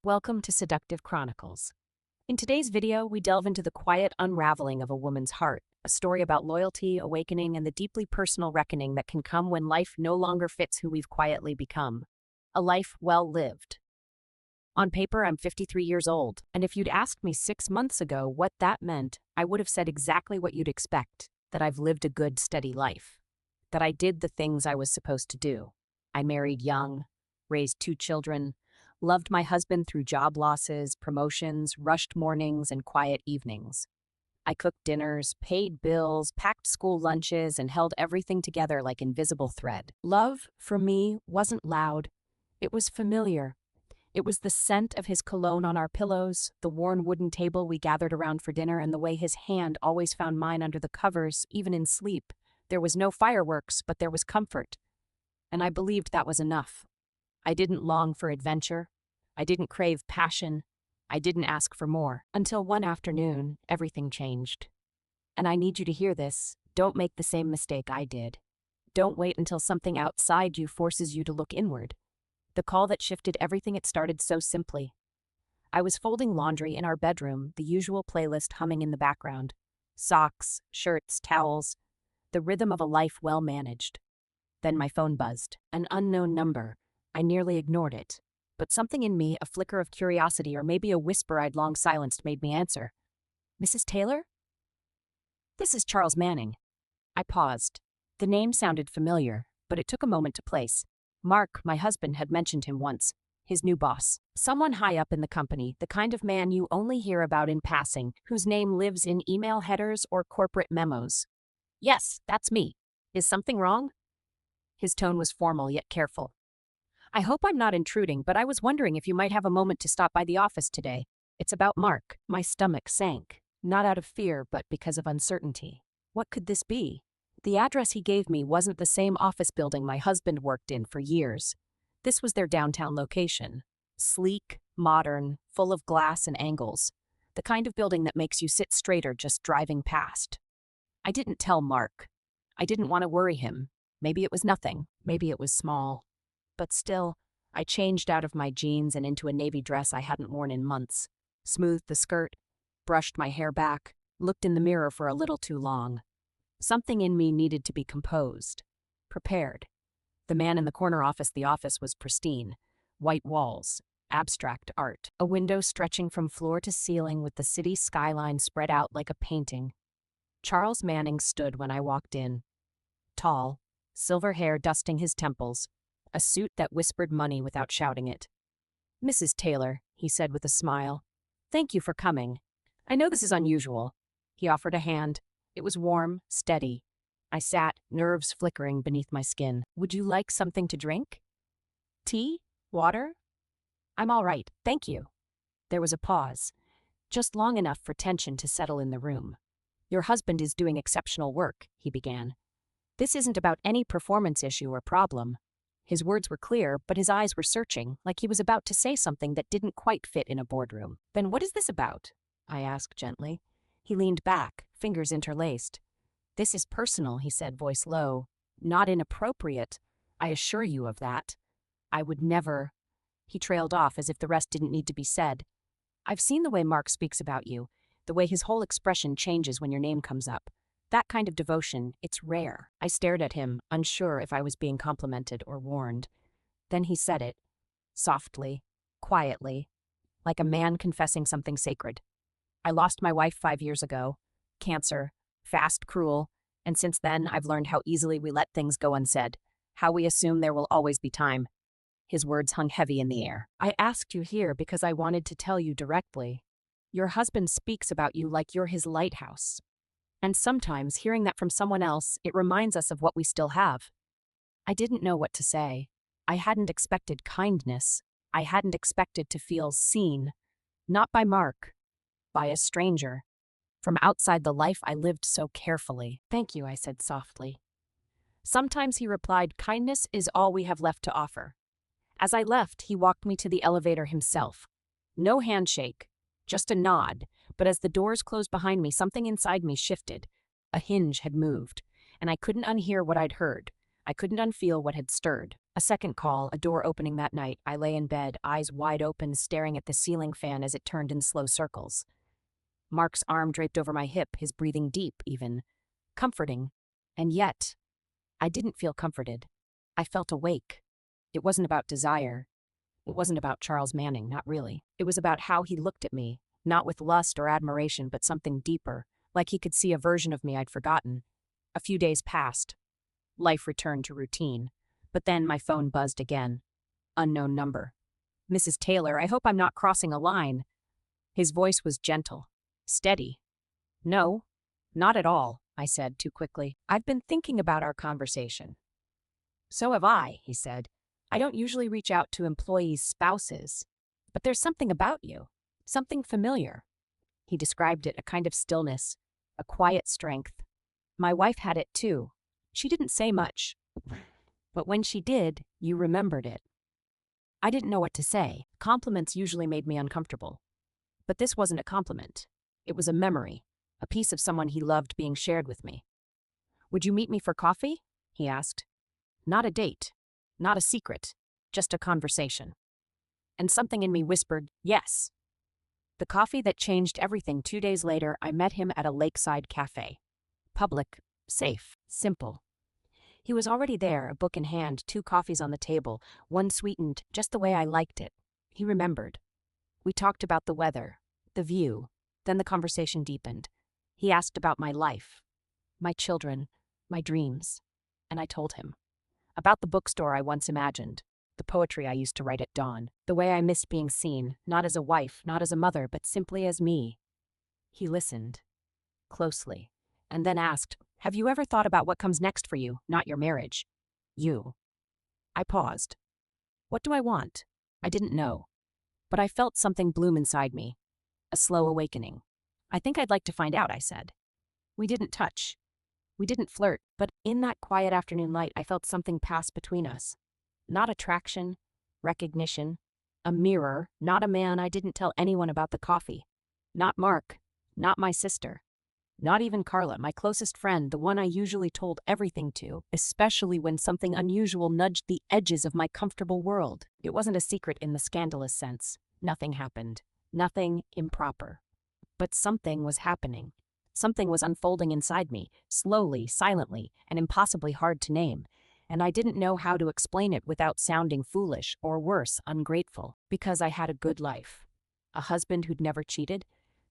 Welcome to Seductive Chronicles. In today's video, we delve into the quiet unraveling of a woman's heart, a story about loyalty, awakening, and the deeply personal reckoning that can come when life no longer fits who we've quietly become. A life well lived. On paper, I'm 53 years old, and if you'd asked me 6 months ago what that meant, I would have said exactly what you'd expect, that I've lived a good, steady life. That I did the things I was supposed to do. I married young, raised 2 children, loved my husband through job losses, promotions, rushed mornings, and quiet evenings. I cooked dinners, paid bills, packed school lunches, and held everything together like invisible thread. Love, for me, wasn't loud. It was familiar. It was the scent of his cologne on our pillows, the worn wooden table we gathered around for dinner, and the way his hand always found mine under the covers, even in sleep. There was no fireworks, but there was comfort. And I believed that was enough. I didn't long for adventure. I didn't crave passion. I didn't ask for more. Until one afternoon, everything changed. And I need you to hear this. Don't make the same mistake I did. Don't wait until something outside you forces you to look inward. The call that shifted everything, it started so simply. I was folding laundry in our bedroom, the usual playlist humming in the background. Socks, shirts, towels. The rhythm of a life well managed. Then my phone buzzed. An unknown number. I nearly ignored it. But something in me, a flicker of curiosity or maybe a whisper I'd long silenced, made me answer. Mrs. Taylor? This is Charles Manning. I paused. The name sounded familiar, but it took a moment to place. Mark, my husband, had mentioned him once. His new boss. Someone high up in the company, the kind of man you only hear about in passing, whose name lives in email headers or corporate memos. Yes, that's me. Is something wrong? His tone was formal yet careful. I hope I'm not intruding, but I was wondering if you might have a moment to stop by the office today. It's about Mark. My stomach sank, not out of fear, but because of uncertainty. What could this be? The address he gave me wasn't the same office building my husband worked in for years. This was their downtown location. Sleek, modern, full of glass and angles. The kind of building that makes you sit straighter just driving past. I didn't tell Mark. I didn't want to worry him. Maybe it was nothing. Maybe it was small. But still, I changed out of my jeans and into a navy dress I hadn't worn in months, smoothed the skirt, brushed my hair back, looked in the mirror for a little too long. Something in me needed to be composed, prepared. The man in the corner office, the office was pristine. White walls, abstract art, a window stretching from floor to ceiling with the city skyline spread out like a painting. Charles Manning stood when I walked in. Tall, silver hair dusting his temples, a suit that whispered money without shouting it. Mrs. Taylor, he said with a smile. Thank you for coming. I know this is unusual. He offered a hand. It was warm, steady. I sat, nerves flickering beneath my skin. Would you like something to drink? Tea? Water? I'm all right, thank you. There was a pause, just long enough for tension to settle in the room. Your husband is doing exceptional work, he began. This isn't about any performance issue or problem. His words were clear, but his eyes were searching, like he was about to say something that didn't quite fit in a boardroom. Then what is this about? I asked gently. He leaned back, fingers interlaced. This is personal, he said, voice low. Not inappropriate. I assure you of that. I would never. He trailed off as if the rest didn't need to be said. I've seen the way Mark speaks about you, the way his whole expression changes when your name comes up. That kind of devotion, it's rare. I stared at him, unsure if I was being complimented or warned. Then he said it, softly, quietly, like a man confessing something sacred. I lost my wife 5 years ago. Cancer. Fast, cruel. And since then, I've learned how easily we let things go unsaid. How we assume there will always be time. His words hung heavy in the air. I asked you here because I wanted to tell you directly. Your husband speaks about you like you're his lighthouse. And sometimes, hearing that from someone else, it reminds us of what we still have. I didn't know what to say. I hadn't expected kindness. I hadn't expected to feel seen. Not by Mark. By a stranger. From outside the life I lived so carefully. Thank you, I said softly. Sometimes he replied, kindness is all we have left to offer. As I left, he walked me to the elevator himself. No handshake, just a nod, but as the doors closed behind me, something inside me shifted. A hinge had moved, and I couldn't unhear what I'd heard. I couldn't unfeel what had stirred. A second call, a door opening that night. I lay in bed, eyes wide open, staring at the ceiling fan as it turned in slow circles. Mark's arm draped over my hip, his breathing deep, even. Comforting. And yet, I didn't feel comforted. I felt awake. It wasn't about desire. It wasn't about Charles Manning, not really. It was about how he looked at me, not with lust or admiration, but something deeper, like he could see a version of me I'd forgotten. A few days passed. Life returned to routine. But then my phone buzzed again. Unknown number. Mrs. Taylor, I hope I'm not crossing a line. His voice was gentle, steady. No, not at all, I said too quickly. I've been thinking about our conversation. So have I, he said. I don't usually reach out to employees' spouses, but there's something about you, something familiar. He described it, a kind of stillness, a quiet strength. My wife had it too. She didn't say much, but when she did, you remembered it. I didn't know what to say. Compliments usually made me uncomfortable. But this wasn't a compliment. It was a memory, a piece of someone he loved being shared with me. Would you meet me for coffee? He asked. Not a date, not a secret, just a conversation. And something in me whispered, yes. The coffee that changed everything. 2 days later, I met him at a lakeside cafe. Public, safe, simple. He was already there, a book in hand, 2 coffees on the table, one sweetened, just the way I liked it. He remembered. We talked about the weather, the view, then the conversation deepened. He asked about my life, my children, my dreams, and I told him. About the bookstore I once imagined, the poetry I used to write at dawn, the way I missed being seen, not as a wife, not as a mother, but simply as me. He listened, closely, and then asked, have you ever thought about what comes next for you, not your marriage? You. I paused. What do I want? I didn't know. But I felt something bloom inside me, a slow awakening. I think I'd like to find out, I said. We didn't touch. We didn't flirt, but in that quiet afternoon light, I felt something pass between us. Not attraction, recognition, a mirror, not a man. I didn't tell anyone about the coffee. Not Mark, not my sister. Not even Carla, my closest friend, the one I usually told everything to, especially when something unusual nudged the edges of my comfortable world. It wasn't a secret in the scandalous sense. Nothing happened. Nothing improper. But something was happening. Something was unfolding inside me, slowly, silently, and impossibly hard to name. And I didn't know how to explain it without sounding foolish, or worse, ungrateful. Because I had a good life. A husband who'd never cheated.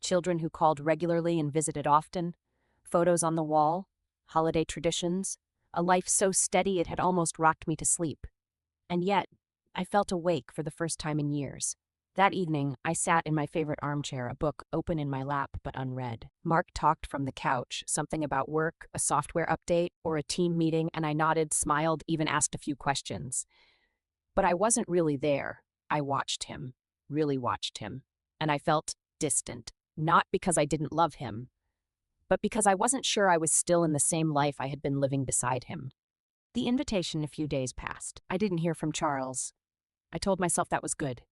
Children who called regularly and visited often, photos on the wall, holiday traditions, a life so steady it had almost rocked me to sleep. And yet, I felt awake for the first time in years. That evening, I sat in my favorite armchair, a book open in my lap but unread. Mark talked from the couch, something about work, a software update, or a team meeting, and I nodded, smiled, even asked a few questions. But I wasn't really there. I watched him, really watched him, and I felt distant. Not because I didn't love him, but because I wasn't sure I was still in the same life I had been living beside him. The invitation, a few days passed. I didn't hear from Charles. I told myself that was good.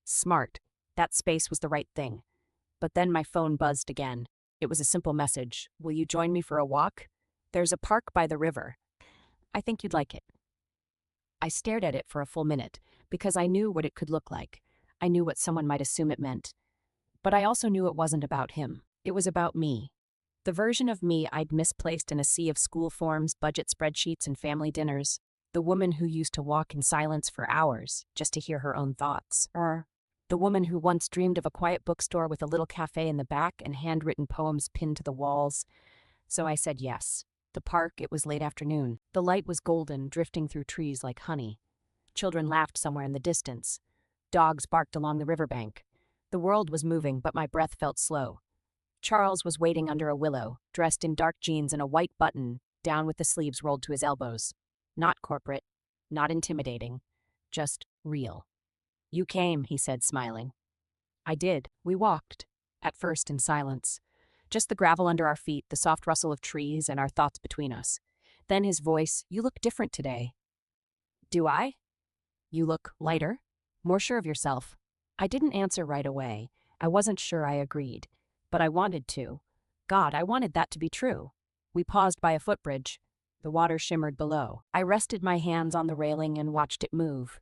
Smart. That space was the right thing. But then my phone buzzed again. It was a simple message. Will you join me for a walk? There's a park by the river. I think you'd like it. I stared at it for a full minute, because I knew what it could look like. I knew what someone might assume it meant. But I also knew it wasn't about him. It was about me. The version of me I'd misplaced in a sea of school forms, budget spreadsheets, and family dinners. The woman who used to walk in silence for hours just to hear her own thoughts. Or the woman who once dreamed of a quiet bookstore with a little cafe in the back and handwritten poems pinned to the walls. So I said yes. The park, it was late afternoon. The light was golden, drifting through trees like honey. Children laughed somewhere in the distance. Dogs barked along the riverbank. The world was moving, but my breath felt slow. Charles was waiting under a willow, dressed in dark jeans and a white button, down with the sleeves rolled to his elbows. Not corporate, not intimidating, just real. You came, he said, smiling. I did. We walked, at first in silence. Just the gravel under our feet, the soft rustle of trees, and our thoughts between us. Then his voice, you look different today. Do I? You look lighter, more sure of yourself. I didn't answer right away. I wasn't sure I agreed. But I wanted to. God, I wanted that to be true. We paused by a footbridge. The water shimmered below. I rested my hands on the railing and watched it move.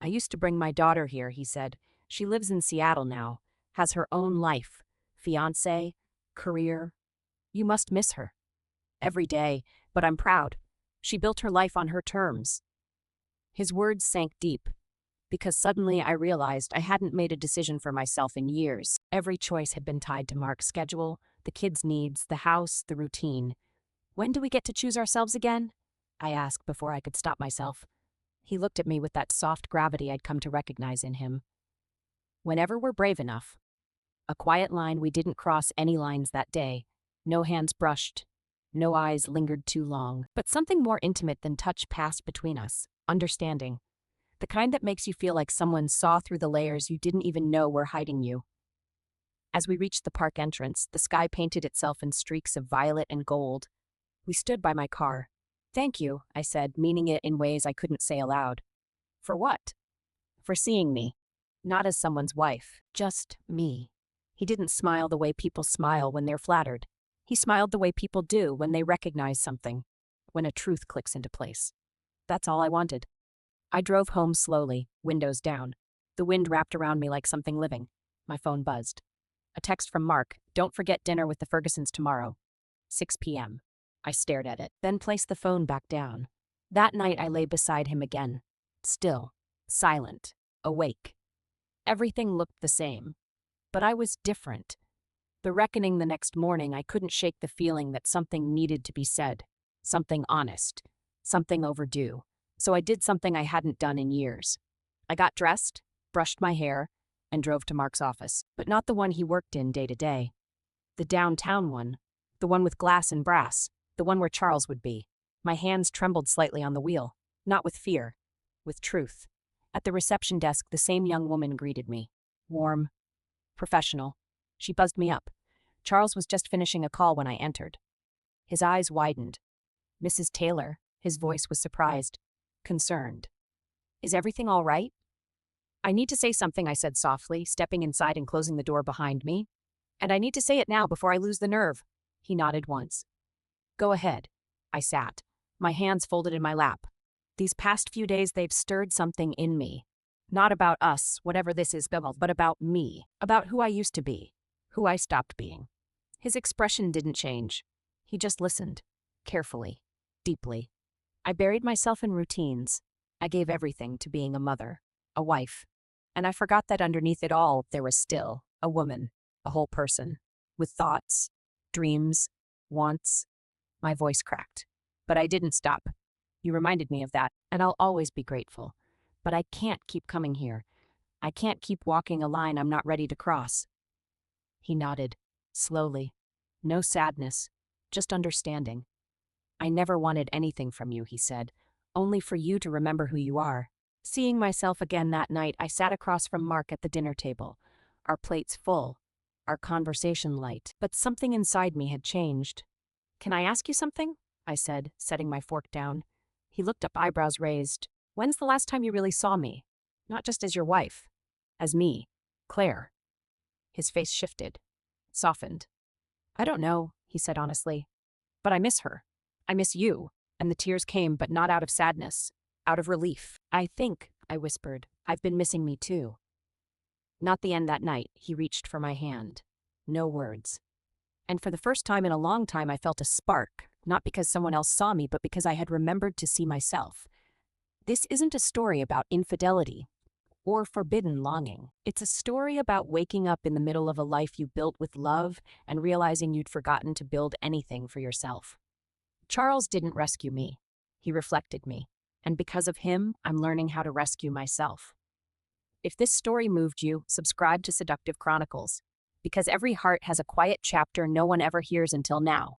I used to bring my daughter here, he said. She lives in Seattle now, has her own life, fiancé, career. You must miss her. Every day, but I'm proud. She built her life on her terms. His words sank deep, because suddenly I realized I hadn't made a decision for myself in years. Every choice had been tied to Mark's schedule, the kids' needs, the house, the routine. When do we get to choose ourselves again? I asked before I could stop myself. He looked at me with that soft gravity I'd come to recognize in him. Whenever we're brave enough. A quiet line we didn't cross any lines that day. No hands brushed. No eyes lingered too long. But something more intimate than touch passed between us. Understanding. The kind that makes you feel like someone saw through the layers you didn't even know were hiding you. As we reached the park entrance, the sky painted itself in streaks of violet and gold. We stood by my car. Thank you, I said, meaning it in ways I couldn't say aloud. For what? For seeing me. Not as someone's wife, just me. He didn't smile the way people smile when they're flattered. He smiled the way people do when they recognize something, when a truth clicks into place. That's all I wanted. I drove home slowly, windows down. The wind wrapped around me like something living. My phone buzzed. A text from Mark, don't forget dinner with the Fergusons tomorrow. 6 p.m. I stared at it, then placed the phone back down. That night I lay beside him again. Still, silent, awake. Everything looked the same. But I was different. The reckoning the next morning, I couldn't shake the feeling that something needed to be said. Something honest. Something overdue. So I did something I hadn't done in years. I got dressed, brushed my hair, and drove to Mark's office, but not the one he worked in day to day. The downtown one, the one with glass and brass, the one where Charles would be. My hands trembled slightly on the wheel, not with fear, with truth. At the reception desk, the same young woman greeted me. Warm, professional. She buzzed me up. Charles was just finishing a call when I entered. His eyes widened. Mrs. Taylor, his voice was surprised, concerned. Is everything all right? I need to say something, I said softly, stepping inside and closing the door behind me. And I need to say it now before I lose the nerve. He nodded once. Go ahead. I sat, my hands folded in my lap. These past few days, they've stirred something in me. Not about us, whatever this is, but about me, about who I used to be, who I stopped being. His expression didn't change. He just listened, carefully, deeply. I buried myself in routines. I gave everything to being a mother, a wife. And I forgot that underneath it all, there was still a woman, a whole person, with thoughts, dreams, wants. My voice cracked. But I didn't stop. You reminded me of that, and I'll always be grateful. But I can't keep coming here. I can't keep walking a line I'm not ready to cross. He nodded, slowly. No sadness, just understanding. I never wanted anything from you, he said, only for you to remember who you are. Seeing myself again that night, I sat across from Mark at the dinner table, our plates full, our conversation light. But something inside me had changed. Can I ask you something? I said, setting my fork down. He looked up, eyebrows raised. When's the last time you really saw me? Not just as your wife. As me, Claire. His face shifted, softened. I don't know, he said honestly. But I miss her. I miss you. And the tears came, but not out of sadness, out of relief. I think, I whispered, I've been missing me too. Not the end that night, he reached for my hand. No words. And for the first time in a long time, I felt a spark, not because someone else saw me, but because I had remembered to see myself. This isn't a story about infidelity or forbidden longing. It's a story about waking up in the middle of a life you built with love and realizing you'd forgotten to build anything for yourself. Charles didn't rescue me. He reflected me. And because of him, I'm learning how to rescue myself. If this story moved you, subscribe to Seductive Chronicles, because every heart has a quiet chapter no one ever hears until now.